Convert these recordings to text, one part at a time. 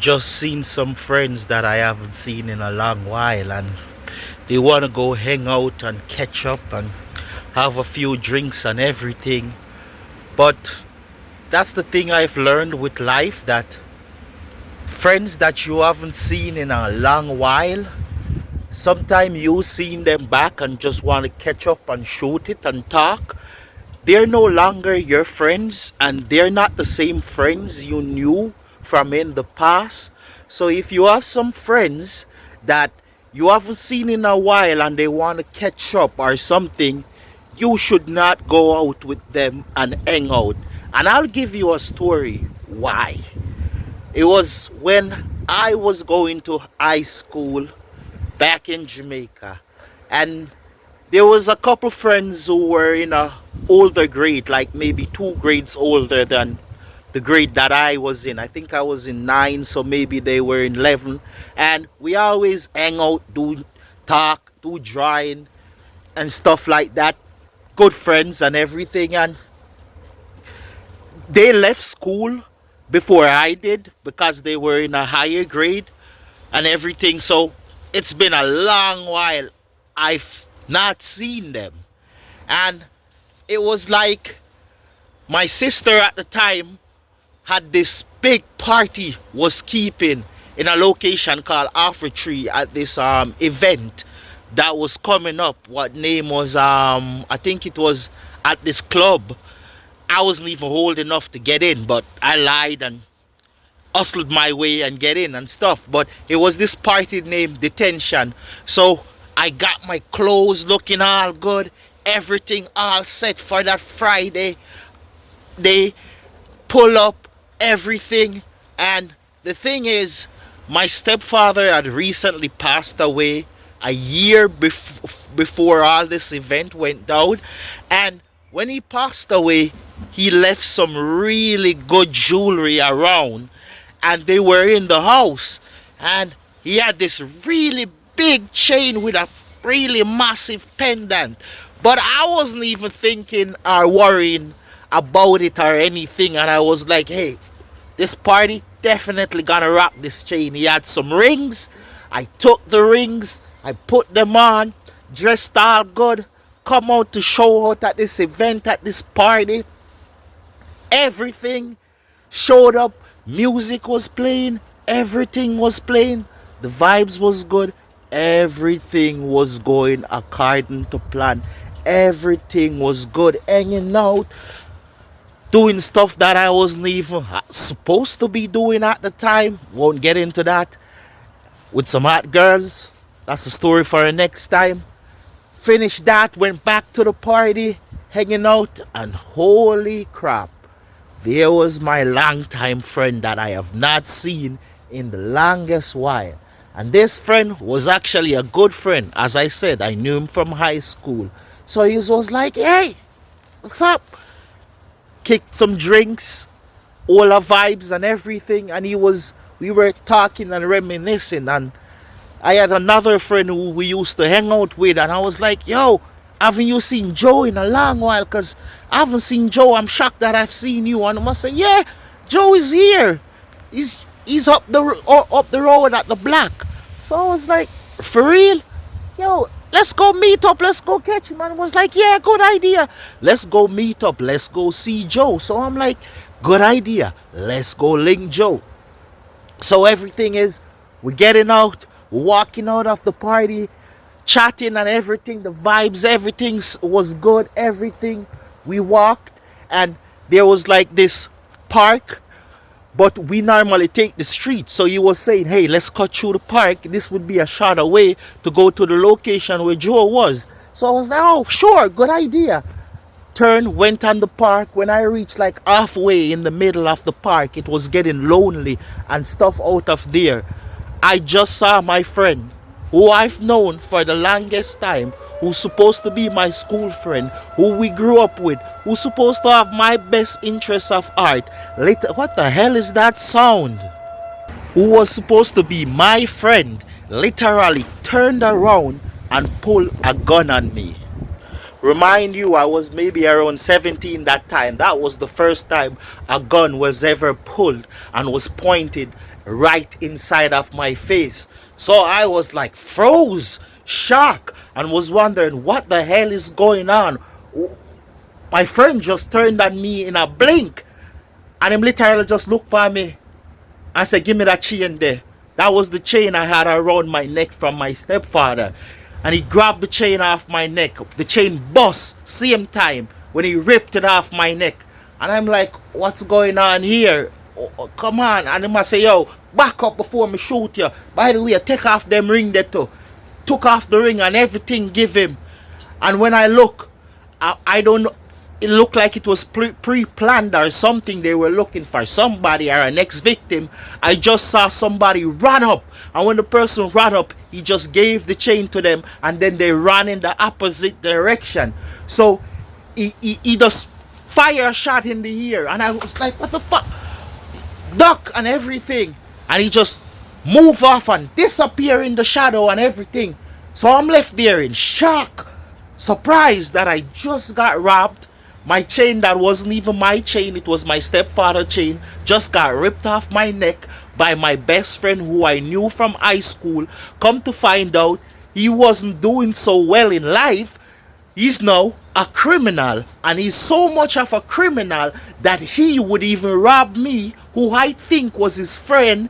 just seen some friends that I haven't seen in a long while, and they want to go hang out and catch up and have a few drinks and everything. But that's the thing I've learned with life, that friends that you haven't seen in a long while, sometimes you seen them back and just want to catch up and shoot it and talk. They're no longer your friends, and they're not the same friends you knew from in the past. So if you have some friends that you haven't seen in a while and they want to catch up or something, you should not go out with them and hang out. And I'll give you a story why. It was when I was going to high school back in Jamaica, and there was a couple friends who were in a older grade, like maybe 2 grades older than the grade that I was in. I think I was in 9, so maybe they were in 11. And we always hang out, do talk, do drawing and stuff like that. Good friends and everything. And they left school before I did because they were in a higher grade and everything. So it's been a long while I've not seen them. And it was like my sister at the time had this big party was keeping in a location called Alpha Tree at this event that was coming up. What name was I think it was at this club. I wasn't even old enough to get in, but I lied and hustled my way and get in and stuff. But it was this party named Detention. So I got my clothes looking all good, everything all set for that Friday. They pull up everything, and the thing is, my stepfather had recently passed away a year before all this event went down. And when he passed away, he left some really good jewelry around, and they were in the house. And he had this really big chain with a really massive pendant, but I wasn't even thinking or worrying about it or anything. And I was like, hey, this party definitely gonna rock this chain. He had some rings. I took the rings, I put them on, dressed all good, come out to show out at this event, at this party. Everything showed up. Music was playing, everything was playing, the vibes was good, everything was going according to plan. Everything was good, hanging out, doing stuff that I wasn't even supposed to be doing at the time. Won't get into that. With some hot girls, that's a story for the next time. Finished that, went back to the party, hanging out, and holy crap, there was my longtime friend that I have not seen in the longest while. And this friend was actually a good friend. As I said, I knew him from high school. So he was like, hey, what's up? Kicked some drinks, all our vibes and everything. And we were talking and reminiscing. And I had another friend who we used to hang out with. And I was like, yo, haven't you seen Joe in a long while? Because I haven't seen Joe. I'm shocked that I've seen you. And I must say, yeah, Joe is here. He's up the road at the block. So I was like, for real? Yo, let's go meet up. Let's go catch him. And I was like, yeah, good idea. Let's go meet up. Let's go see Joe. So I'm like, good idea. Let's go link Joe. So everything is, we're getting out, we're walking out of the party, chatting and everything, the vibes, everything was good, everything. We walked, and there was like this park, but we normally take the street. So he was saying, hey, let's cut through the park. This would be a short away to go to the location where Joe was. So I was like, oh, sure, good idea. Turned, went on the park. When I reached like halfway in the middle of the park, it was getting lonely and stuff out of there. I just saw my friend, who I've known for the longest time, who's supposed to be my school friend, who we grew up with, who's supposed to have my best interests of art. Later, what the hell is that sound? Who was supposed to be my friend, literally turned around and pulled a gun on me. Remind you, I was maybe around 17 that time. That was the first time a gun was ever pulled and was pointed right inside of my face. So I was like froze, shocked, and was wondering what the hell is going on. My friend just turned on me in a blink, and him literally just looked at me and said, "Give me that chain there." That was the chain I had around my neck from my stepfather. And he grabbed the chain off my neck. The chain bust same time when he ripped it off my neck. And I'm like, what's going on here? Come on. And he must say, yo, back up before me shoot you. By the way, take off them ring there too. Took off the ring and everything give him. And when I look, I don't know. It looked like it was pre-planned or something. They were looking for somebody or an ex-victim. I just saw somebody run up, and when the person ran up, he just gave the chain to them, and then they ran in the opposite direction. So he just fire a shot in the air, and I was like, what the fuck? Duck and everything. And he just move off and disappear in the shadow and everything. So I'm left there in shock, surprised that I just got robbed. My chain that wasn't even my chain, it was my stepfather's chain, just got ripped off my neck by my best friend who I knew from high school. Come to find out, he wasn't doing so well in life. He's now a criminal, and he's so much of a criminal that he would even rob me, who I think was his friend.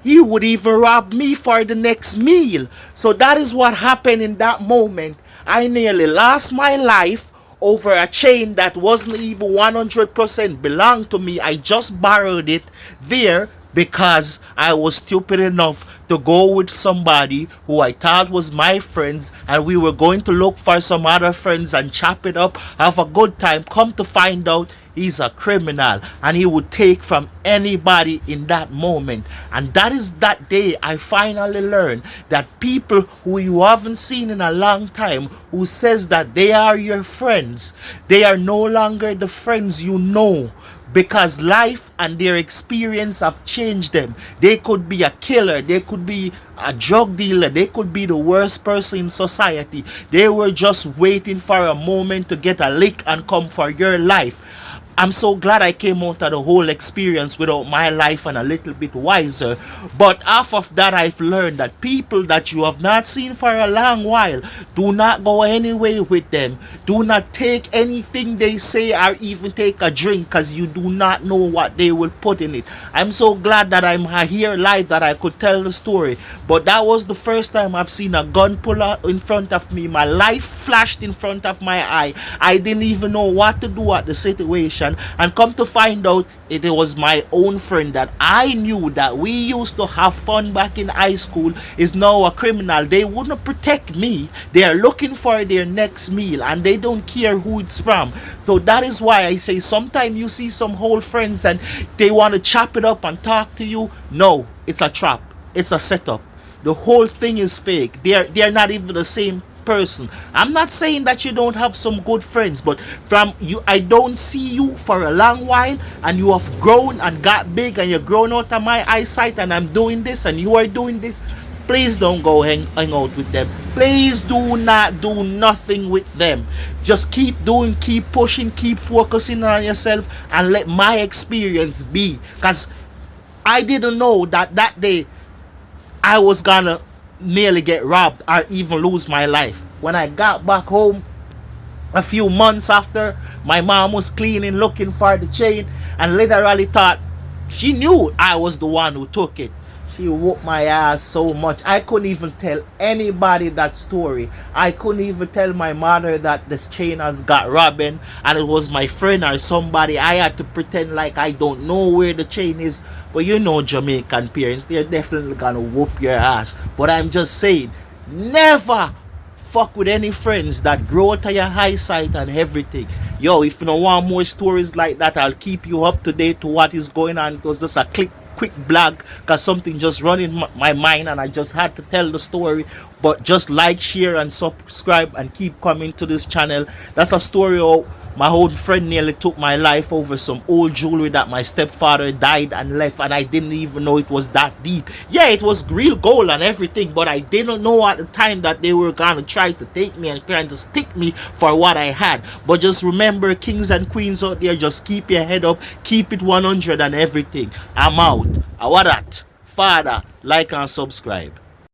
He would even rob me for the next meal. So that is what happened in that moment. I nearly lost my life over a chain that wasn't even 100% belonged to me. I just borrowed it there because I was stupid enough to go with somebody who I thought was my friends, and we were going to look for some other friends and chop it up, have a good time. Come to find out, he's a criminal, and he would take from anybody in that moment. And that is that day I finally learned that people who you haven't seen in a long time, who says that they are your friends, they are no longer the friends you know, because life and their experience have changed them. They could be a killer, they could be a drug dealer, they could be the worst person in society. They were just waiting for a moment to get a lick and come for your life. I'm so glad I came out of the whole experience without my life and a little bit wiser. But off of that, I've learned that people that you have not seen for a long while, do not go anywhere with them. Do not take anything they say or even take a drink, because you do not know what they will put in it. I'm so glad that I'm here live that I could tell the story. But that was the first time I've seen a gun pull out in front of me. My life flashed in front of my eye. I didn't even know what to do at the situation. And come to find out, it was my own friend that I knew that we used to have fun back in high school is now a criminal. They wouldn't protect me. They are looking for their next meal, and they don't care who it's from. So that is why I say sometimes you see some old friends and they want to chop it up and talk to you. No, it's a trap. It's a setup. The whole thing is fake. They're not even the same person. I'm not saying that you don't have some good friends, but from you, I don't see you for a long while, and you have grown and got big, and you're grown out of my eyesight, and I'm doing this and you are doing this. Please don't go hang out with them. Please do not do nothing with them. Just keep doing, keep pushing, keep focusing on yourself, and let my experience be. Because I didn't know that that day I was gonna nearly get robbed or even lose my life. When I got back home a few months after, my mom was cleaning looking for the chain and literally thought she knew I was the one who took it. She whooped my ass so much. I couldn't even tell anybody that story. I couldn't even tell my mother that this chain has got robbed and it was my friend or somebody. I had to pretend like I don't know where the chain is. But you know Jamaican parents, they're definitely gonna whoop your ass. But I'm just saying, never fuck with any friends that grow to your eyesight and everything. Yo, if you don't want more stories like that, I'll keep you up to date to what is going on. It was just a quick blog because something just run in my mind and I just had to tell the story. But just like, share and subscribe and keep coming to this channel. That's a story of My old friend nearly took my life over some old jewelry that my stepfather died and left, and I didn't even know it was that deep. Yeah, it was real gold and everything, but I didn't know at the time that they were gonna try to take me and trying to stick me for what I had. But just remember, kings and queens out there, just keep your head up, keep it 100 and everything. I'm out. What that? Father, like and subscribe.